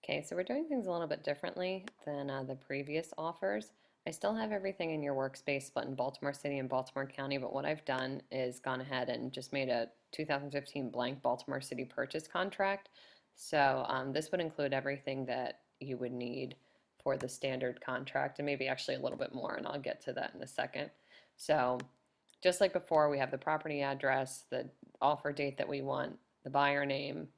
Okay, so we're doing things a little bit differently than the previous offers. I still have everything in your workspace split in Baltimore City and Baltimore County, but what I've done is gone ahead and just made a 2015 blank Baltimore City purchase contract. So this would include everything that you would need for the standard contract and maybe actually a little bit more, and I'll get to that in a second. So just like before, we have the property address, the offer date that we want, the buyer name,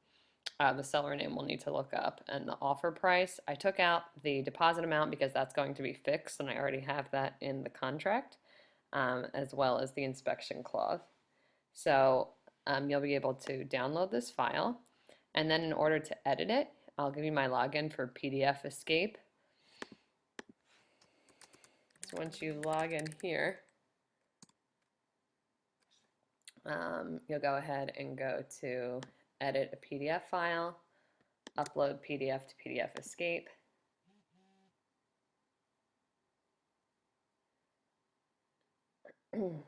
the seller name we'll need to look up, and the offer price. I took out the deposit amount because that's going to be fixed, and I already have that in the contract, as well as the inspection clause. So you'll be able to download this file, and then in order to edit it, I'll give you my login for PDF Escape. So once you log in here, you'll go ahead and go to edit a PDF file, upload PDF to PDF Escape. Okay,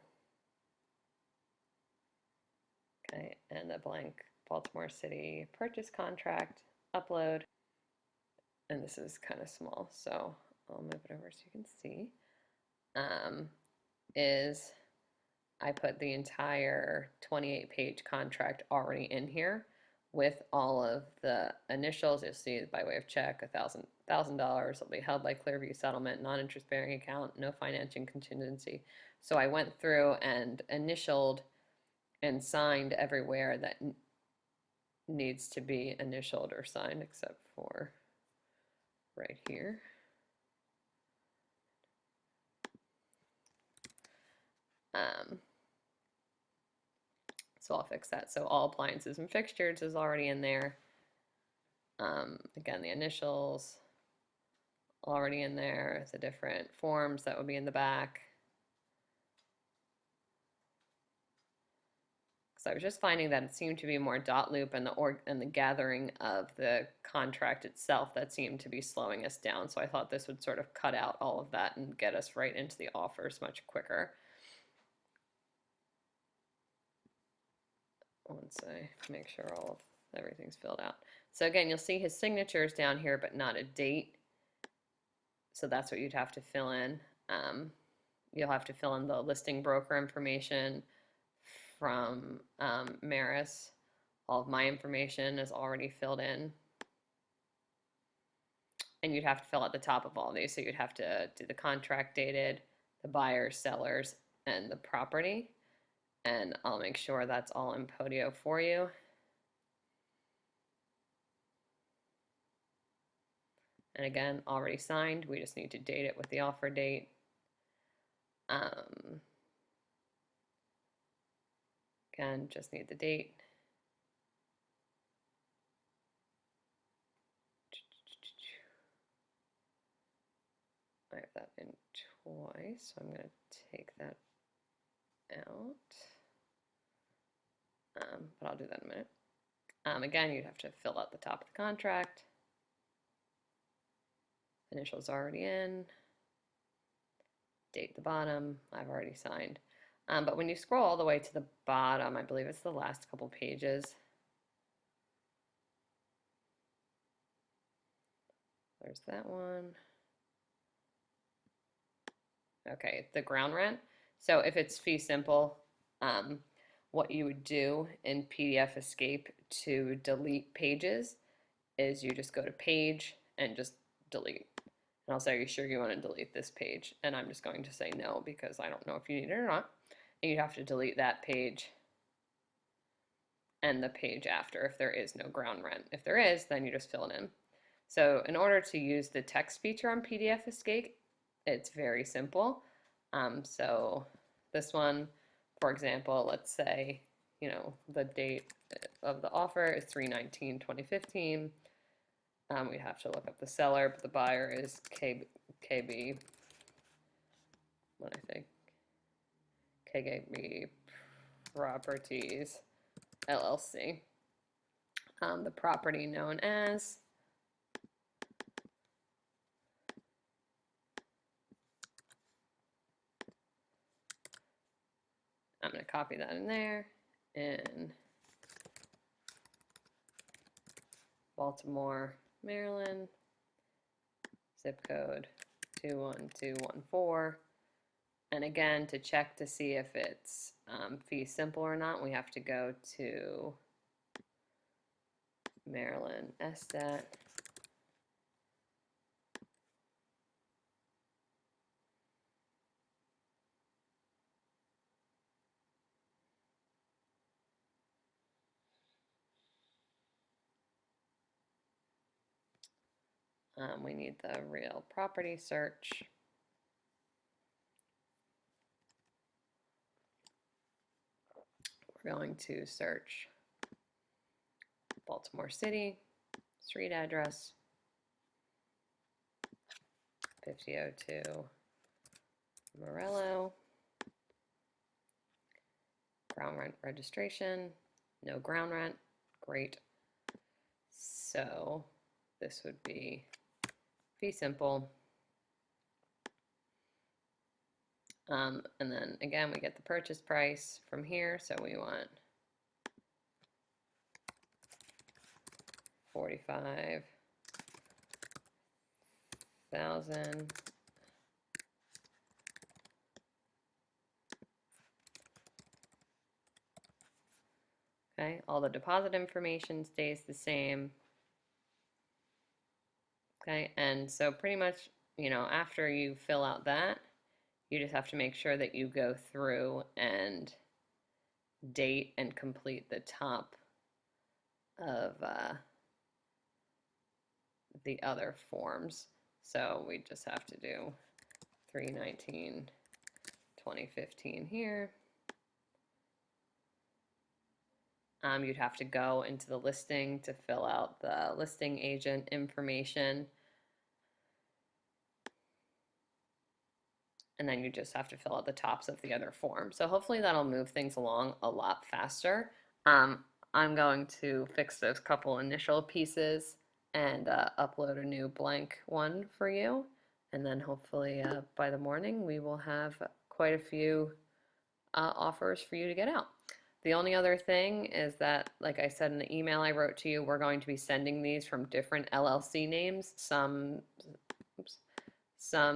and the blank Baltimore City purchase contract, upload. And this is kind of small, so I'll move it over so you can see. Is I put the entire 28-page contract already in here with all of the initials. You'll see by way of check, $1,000 will be held by Clearview Settlement, non-interest bearing account, no financing contingency. So I went through and initialed and signed everywhere that needs to be initialed or signed except for right here. So I'll fix that. So all appliances and fixtures is already in there. Again, the initials already in there, the different forms that would be in the back. So I was just finding that it seemed to be more dot loop and the gathering of the contract itself that seemed to be slowing us down. So I thought this would sort of cut out all of that and get us right into the offers much quicker. Once I make sure everything's filled out. So again, you'll see his signatures down here, but not a date. So that's what you'd have to fill in. You'll have to fill in the listing broker information from Maris. All of my information is already filled in. And you'd have to fill out the top of all these. So you'd have to do the contract dated, the buyers, sellers, and the property. And I'll make sure that's all in Podio for you. And again, already signed. We just need to date it with the offer date. Again, just need the date. I have that in twice, so I'm going to take that out. But I'll do that in a minute. Again, you'd have to fill out the top of the contract. Initials already in. Date the bottom, I've already signed. But when you scroll all the way to the bottom, I believe it's the last couple pages. There's that one. Okay, the ground rent. So if it's fee simple, what you would do in PDF Escape to delete pages is you just go to page and just delete. And I'll say, are you sure you want to delete this page? And I'm just going to say no because I don't know if you need it or not. And you'd have to delete that page and the page after if there is no ground rent. If there is, then you just fill it in. So in order to use the text feature on PDF Escape, it's very simple. So this one, for example, let's say, the date of the offer is 3/19/2015. We have to look up the seller, but the buyer is KB, what I think, KKB Properties LLC. The property known as I'm going to copy that in there, in Baltimore Maryland, zip code 21214. And again, to check to see if it's fee simple or not, we have to go to Maryland SStat. We need the real property search. We're going to search Baltimore City, street address, 5002 Morello, ground rent registration, no ground rent, great. So this would be fee simple. And then again, we get the purchase price from here. So we want 45,000. Okay, all the deposit information stays the same. Okay, and so pretty much, you know, after you fill out that, you just have to make sure that you go through and date and complete the top of the other forms. So we just have to do 3/19/2015 here. You'd have to go into the listing to fill out the listing agent information. And then you just have to fill out the tops of the other form. So hopefully that'll move things along a lot faster. I'm going to fix those couple initial pieces and upload a new blank one for you. And then hopefully by the morning we will have quite a few offers for you to get out. The only other thing is that, like I said in the email I wrote to you, we're going to be sending these from different LLC names, some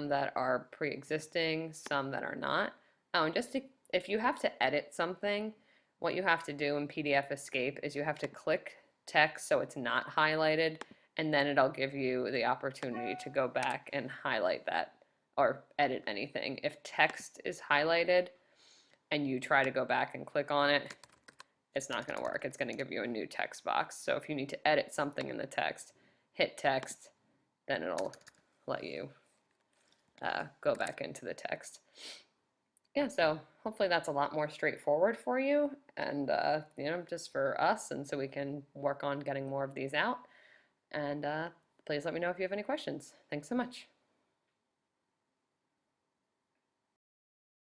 that are pre-existing, some that are not. Oh, and just to, if you have to edit something, what you have to do in PDF Escape is you have to click text so it's not highlighted, and then it'll give you the opportunity to go back and highlight that or edit anything. If text is highlighted and you try to go back and click on it, it's not going to work. It's going to give you a new text box. So if you need to edit something in the text, hit text, then it'll let you go back into the text. Yeah, so hopefully that's a lot more straightforward for you and, you know, just for us, and so we can work on getting more of these out. And please let me know if you have any questions. Thanks so much.